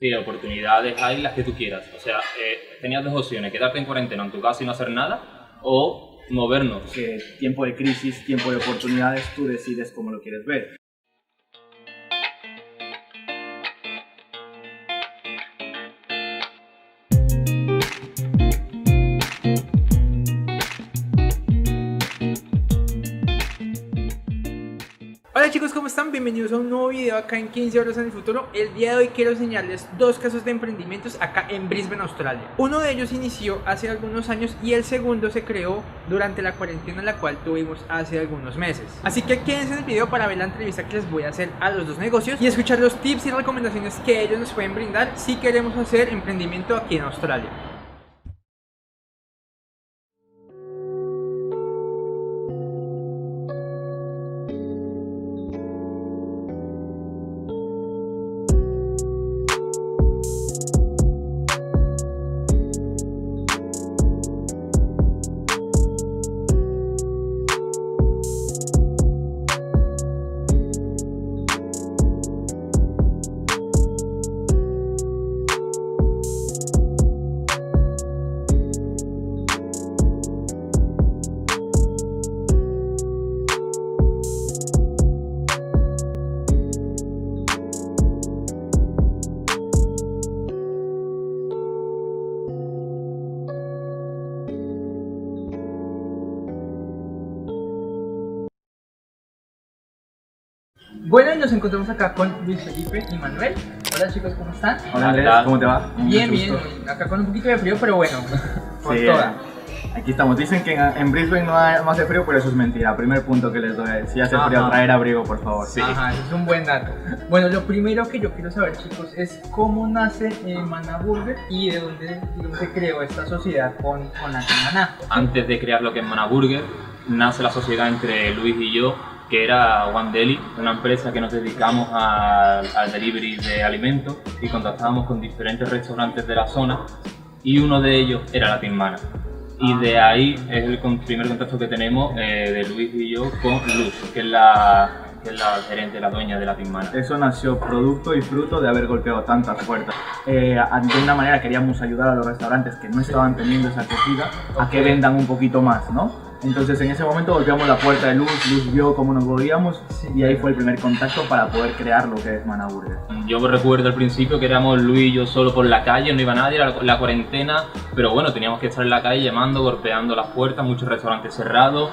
Sí, oportunidades hay las que tú quieras. O sea, tenías dos opciones, quedarte en cuarentena en tu casa y no hacer nada, o movernos. Que tiempo de crisis, tiempo de oportunidades, tú decides cómo lo quieres ver. Hola chicos, ¿cómo están? Bienvenidos a un nuevo video acá en 15 horas en el futuro. El día de hoy quiero enseñarles dos casos de emprendimientos acá en Brisbane, Australia. Uno de ellos inició hace algunos años y el segundo se creó durante la cuarentena, la cual tuvimos hace algunos meses. Así que quédense en el video para ver la entrevista que les voy a hacer a los dos negocios y escuchar los tips y recomendaciones que ellos nos pueden brindar si queremos hacer emprendimiento aquí en Australia. Bueno, y nos encontramos acá con Luis Felipe y Manuel. Hola chicos, ¿cómo están? Hola Andrés, ¿cómo te va? Bien, bien. Acá con un poquito de frío, pero bueno, por Sí, toda. Aquí estamos. Dicen que en Brisbane no hace frío, pero eso es mentira. Primer punto que les doy. Si hace frío, traer abrigo, por favor. Sí. Ajá, eso es un buen dato. Bueno, lo primero que yo quiero saber, chicos, es cómo nace Mana Burger y de dónde, digamos, se creó esta sociedad con la Maná. Antes de crear lo que es Mana Burger, nace la sociedad entre Luis y yo, que era One Deli, una empresa que nos dedicamos al delivery de alimentos y contactábamos con diferentes restaurantes de la zona y uno de ellos era la Team Mana. Y de ahí es el primer contacto que tenemos de Luis y yo con Luz, que es la gerente, la dueña de la Team Mana. Eso nació producto y fruto de haber golpeado tantas puertas. De una manera queríamos ayudar a los restaurantes que no estaban teniendo esa acogida a que vendan un poquito más, ¿no? Entonces en ese momento golpeamos la puerta de Luz, Luz vio cómo nos movíamos y ahí fue el primer contacto para poder crear lo que es Mana Burger. Yo me recuerdo al principio que éramos Luis y yo solo por la calle, no iba nadie, era la cuarentena, pero bueno, teníamos que estar en la calle llamando, golpeando las puertas, muchos restaurantes cerrados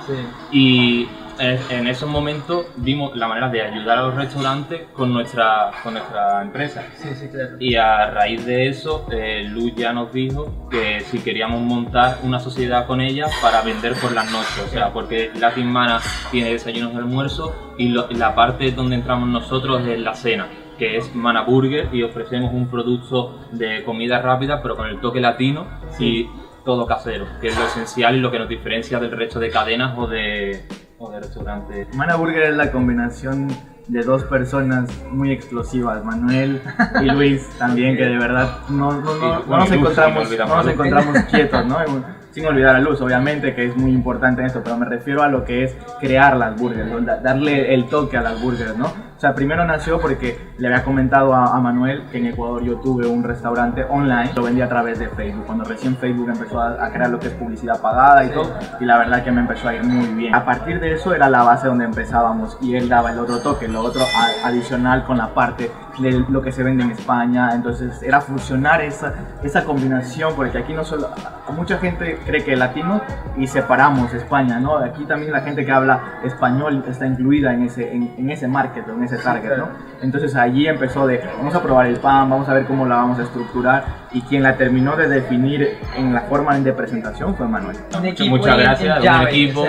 y en esos momentos vimos la manera de ayudar a los restaurantes con nuestra empresa. Sí, claro. Y a raíz de eso, Luz ya nos dijo que si queríamos montar una sociedad con ella para vender por las noches, o sea, porque la Team Mana tiene desayunos de almuerzo y la parte donde entramos nosotros es la cena, que es Mana Burger, y ofrecemos un producto de comida rápida pero con el toque latino y todo casero, que es lo esencial y lo que nos diferencia del resto de cadenas o de restaurantes. Mana Burger es la combinación de dos personas muy explosivas, Manuel y Luis también, que de verdad no nos encontramos quietos, ¿no? Sin olvidar a Luz, obviamente, que es muy importante en esto, pero me refiero a lo que es crear las burgers, ¿no? Darle el toque a las burgers, ¿no? O sea, primero nació porque le había comentado a Manuel que en Ecuador yo tuve un restaurante online, lo vendía a través de Facebook, cuando recién Facebook empezó a crear lo que es publicidad pagada y todo, y la verdad que me empezó a ir muy bien. A partir de eso era la base donde empezábamos y él daba el otro toque, lo otro adicional con la parte de lo que se vende en España, entonces era fusionar esa combinación, porque aquí no solo, mucha gente cree que latino y separamos España, ¿no? Aquí también la gente que habla español está incluida en ese market, en ese target, ¿no? Entonces allí empezó vamos a probar el pan, vamos a ver cómo la vamos a estructurar, y quien la terminó de definir en la forma de presentación fue Manuel. Muchas gracias, un equipo,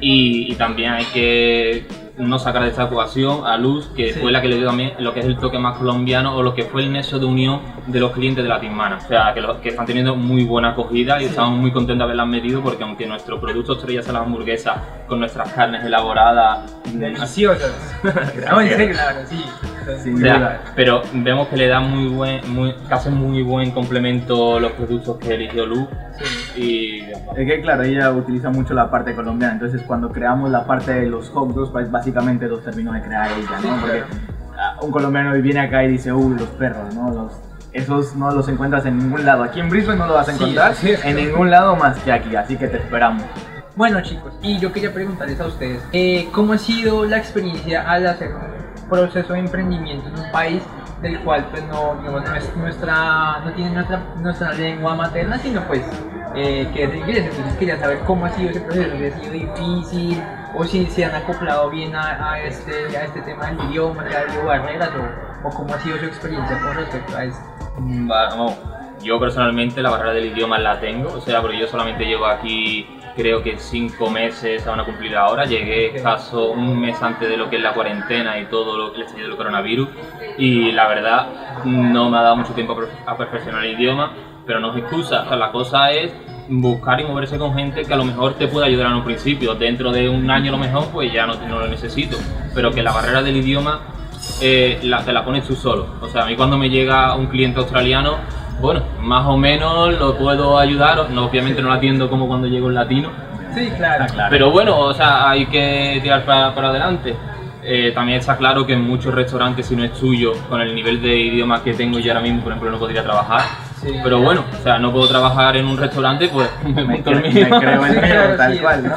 y también hay que no sacar de esta ecuación a Luz, que fue la que le dio también lo que es el toque más colombiano o lo que fue el nexo de unión de los clientes de la Team Mana. O sea, que están teniendo muy buena acogida y estamos muy contentos de haberlas metido, porque aunque nuestro producto estrella sea la hamburguesa con nuestras carnes elaboradas deliciosas. No, en serio, claro, sí. Sin duda. Pero vemos que le da casi muy buen complemento los productos que eligió Luz. Y es que claro, ella utiliza mucho la parte colombiana, entonces cuando creamos la parte de los hot dogs, pues básicamente los terminó de crear ella, ¿no? Porque un colombiano viene acá y dice, los perros, ¿no? esos no los encuentras en ningún lado. Aquí en Brisbane no lo vas a encontrar en ningún lado más que aquí, así que te esperamos. Bueno chicos, y yo quería preguntarles a ustedes, ¿cómo ha sido la experiencia al hacer un proceso de emprendimiento en un país del cual pues no, digamos, no tiene nuestra lengua materna, sino pues que es inglés? Entonces quería saber cómo ha sido ese proceso, si ha sido difícil o si se han acoplado bien a este tema del idioma, si ha habido barreras o cómo ha sido su experiencia con respecto a eso. Vamos, yo personalmente la barrera del idioma la tengo, o sea, porque yo solamente llevo aquí creo que 5 meses se van a cumplir ahora. Llegué escaso un mes antes de lo que es la cuarentena y todo lo que el coronavirus, y la verdad no me ha dado mucho tiempo a perfeccionar el idioma, pero no es excusa. O sea, la cosa es buscar y moverse con gente que a lo mejor te pueda ayudar en un principio. Dentro de un año a lo mejor pues ya no lo necesito, pero que la barrera del idioma te la pones tú solo. O sea, a mí cuando me llega un cliente australiano, bueno, más o menos lo puedo ayudar, no, obviamente no lo atiendo como cuando llega un latino. Sí, claro. Pero bueno, o sea, hay que tirar para adelante. También está claro que en muchos restaurantes, si no es tuyo, con el nivel de idioma que tengo yo ahora mismo, por ejemplo, no podría trabajar. Sí. Pero bueno, o sea, no puedo trabajar en un restaurante, pues me monto el mío. Me creo el mío, tal cual, ¿no?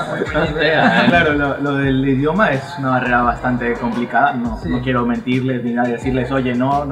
Claro, lo del idioma es una barrera bastante complicada, no quiero mentirles ni nada, decirles, oye, no,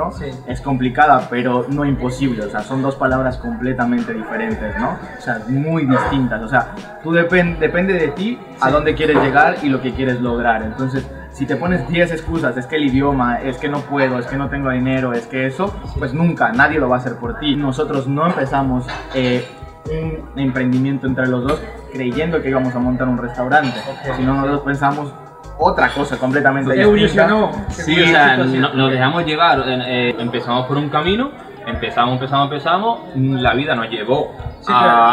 es complicada, pero no imposible, o sea, son dos palabras completamente diferentes, ¿no? O sea, muy distintas, o sea, tú depende de ti a dónde quieres llegar y lo que quieres lograr. Entonces, si te pones 10 excusas, es que el idioma, es que no puedo, es que no tengo dinero, es que eso, pues nunca, nadie lo va a hacer por ti. Nosotros no empezamos un emprendimiento entre los dos creyendo que íbamos a montar un restaurante, sino nosotros pensamos otra cosa completamente distinta. Sí, o sea, nos dejamos llevar, empezamos por un camino, empezamos, la vida nos llevó,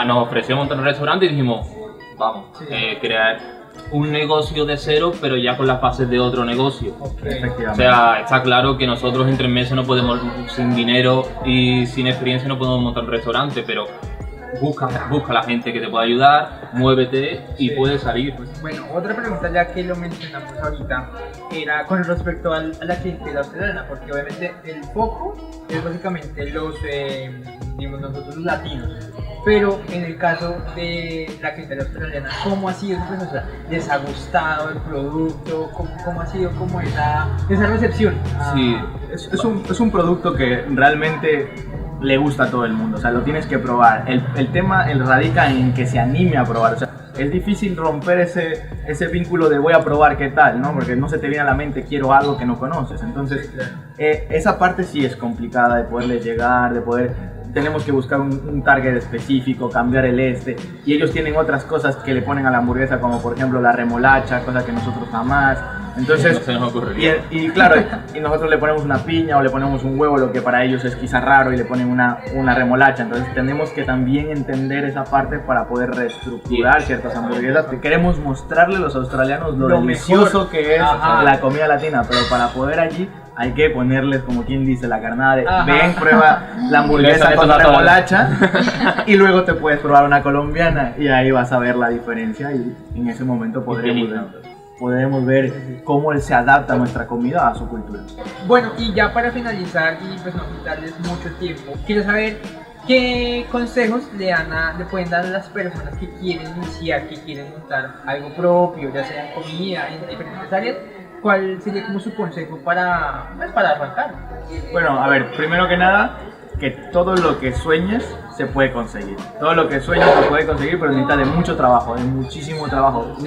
nos ofreció montar un restaurante y dijimos, vamos, crear un negocio de cero, pero ya con las bases de otro negocio. O sea, está claro que nosotros en 3 meses no podemos, sin dinero y sin experiencia, no podemos montar un restaurante, pero busca a la gente que te pueda ayudar, muévete y puedes salir. Bueno, otra pregunta ya que lo mencionamos ahorita era con respecto a la clientela australiana, porque obviamente el foco es básicamente digamos nosotros los latinos, pero en el caso de la clientela australiana, ¿cómo ha sido ese proceso? ¿Les ha gustado el producto? ¿Cómo ha sido como esa recepción? Sí, es un producto que realmente le gusta a todo el mundo, o sea, lo tienes que probar. El tema radica en que se anime a probar, o sea, es difícil romper ese vínculo de voy a probar qué tal, ¿no? Porque no se te viene a la mente quiero algo que no conoces. Entonces, esa parte sí es complicada de poderle llegar, tenemos que buscar un target específico, cambiar y ellos tienen otras cosas que le ponen a la hamburguesa, como por ejemplo la remolacha, cosa que nosotros jamás. Entonces, no se nos ocurriría. Y claro, y nosotros le ponemos una piña o le ponemos un huevo, lo que para ellos es quizá raro, y le ponen una remolacha. Entonces tenemos que también entender esa parte para poder reestructurar ciertas hamburguesas, que queremos mostrarle a los australianos lo delicioso mejor que es la comida latina, pero para poder allí hay que ponerles, como quien dice, la carnada de ven, prueba la hamburguesa con la remolacha y luego te puedes probar una colombiana y ahí vas a ver la diferencia, y en ese momento podremos ver cómo se adapta nuestra comida a su cultura. Bueno, y ya para finalizar y pues no quitarles mucho tiempo, quiero saber qué consejos le pueden dar a las personas que quieren iniciar, que quieren montar algo propio, ya sea en comida, en diferentes áreas. ¿Cuál sería como su consejo para arrancar? Bueno, a ver, primero que nada, que todo lo que sueñes se puede conseguir. Todo lo que sueñes se puede conseguir, pero necesita de mucho trabajo, de muchísimo trabajo.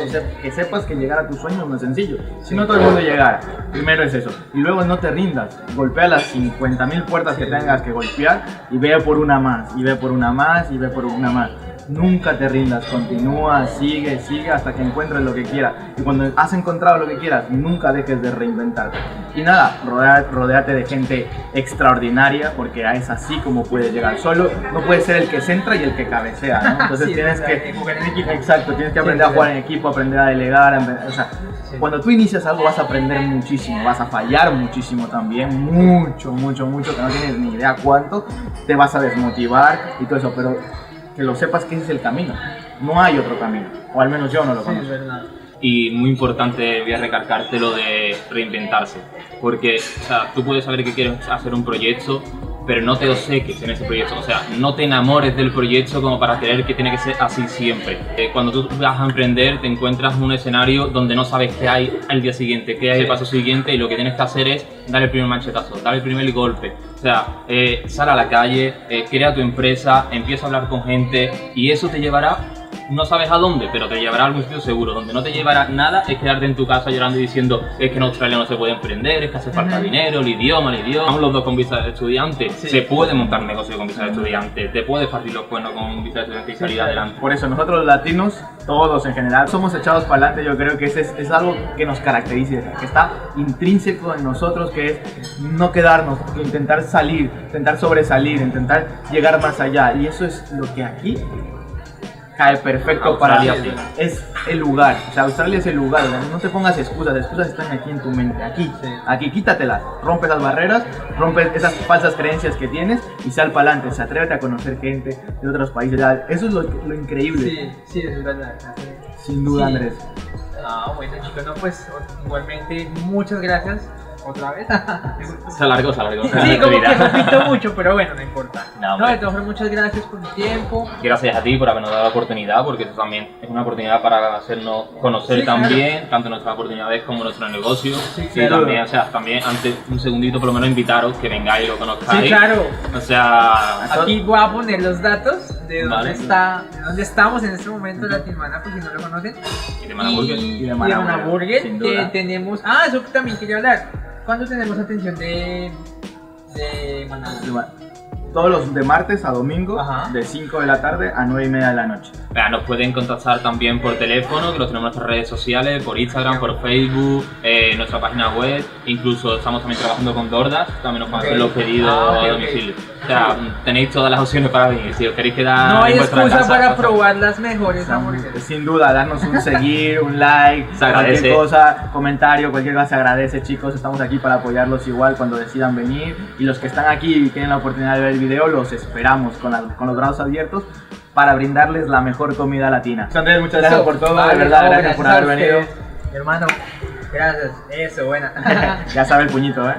Que sepas que llegar a tus sueños no es sencillo. Si no todo el mundo llegara, primero es eso. Y luego no te rindas, golpea las 50.000 puertas que tengas que golpear y ve por una más, y ve por una más, y ve por una más. Nunca te rindas, continúa, sigue hasta que encuentres lo que quieras. Y cuando has encontrado lo que quieras, nunca dejes de reinventarte. Y nada, rodéate de gente extraordinaria, porque es así como puedes llegar. Solo no puedes ser el que centra y el que cabecea, ¿no? Entonces tienes que jugar en equipo. Exacto, tienes que aprender a jugar en equipo, aprender a delegar. O sea, cuando tú inicias algo vas a aprender muchísimo, vas a fallar muchísimo también, mucho, que no tienes ni idea cuánto. Te vas a desmotivar y todo eso, pero que lo sepas que ese es el camino, no hay otro camino, o al menos yo no lo conozco. Sí, es verdad. Y muy importante, voy a recalcarte lo de reinventarse, porque o sea, tú puedes saber que quieres hacer un proyecto, pero no te obceques en ese proyecto, o sea, no te enamores del proyecto como para creer que tiene que ser así siempre. Cuando tú vas a emprender te encuentras en un escenario donde no sabes qué hay al día siguiente, qué hay el paso siguiente, y lo que tienes que hacer es dar el primer machetazo, dar el primer golpe. O sea, sal a la calle, crea tu empresa, empieza a hablar con gente y eso te llevará, no sabes a dónde, pero te llevará a algún sitio seguro. Donde no te llevará nada es quedarte en tu casa llorando y diciendo es que en Australia no se puede emprender, es que hace falta dinero, el idioma. Estamos los dos con visa de estudiante, se puede montar negocio con visa de estudiante, te puedes partir los cuernos con visa de estudiante y salir adelante. Por eso nosotros los latinos, todos en general, somos echados para adelante. Yo creo que ese es algo que nos caracteriza, que está intrínseco en nosotros, que es no quedarnos, intentar salir, intentar sobresalir, intentar llegar más allá. Y eso es lo que aquí cae perfecto Australia, para ti. Es el lugar, o sea, Australia es el lugar. No te pongas excusas, las excusas están aquí en tu mente, aquí, quítatelas, rompe esas barreras, rompe esas falsas creencias que tienes y sal para adelante, atrévete a conocer gente de otros países. Eso es lo increíble. Sí, es verdad. Sin duda, Sí. Andrés. Bueno, chicos, no, pues igualmente muchas gracias otra vez. Se alargó. Sí, como que repito mucho, pero bueno, no importa. No, No, de todas formas, muchas gracias por tu tiempo. Gracias a ti por habernos dado la oportunidad, porque eso también es una oportunidad para hacernos conocer Sí, también, claro. tanto nuestras oportunidades como nuestro negocio. Sí, Y claro. también, o sea, también antes un segundito por lo menos invitaros, que vengáis y lo conozcáis. Sí, claro. O sea, Aquí voy a poner los datos de dónde Vale. de dónde estamos en este momento, Latinmana, por si no lo conocen. y de Manaburger. Y de de Manaburger, Manaburger, sin que duda. tenemos. Eso también quería hablar. ¿Cuándo tenemos atención de Manaburger? Todos los de martes a domingo, Ajá. de 5 de la tarde a 9:30 de la noche. Nos pueden contactar también por teléfono, que los tenemos en nuestras redes sociales, por Instagram, por Facebook, nuestra página web, incluso estamos también trabajando con DoorDash, también nos pueden hacer los pedidos Ok, a domicilio. O sea, tenéis todas las opciones para venir, si os queréis quedar No hay en vuestra excusa casa, para pues, probar las mejores hamburguesas. Sin duda, darnos un seguir, un like, Se agradece. cualquier cosa, comentario, cualquier cosa se agradece, chicos. Estamos aquí para apoyarlos igual cuando decidan venir. Y los que están aquí y tienen la oportunidad de ver el video, los esperamos con los brazos abiertos para brindarles la mejor comida latina. Andrés, muchas gracias por todo, Vale, de verdad, no, gracias por a haber venido. ustedes. Hermano, gracias. Eso, buena. Ya sabe el puñito, ¿eh?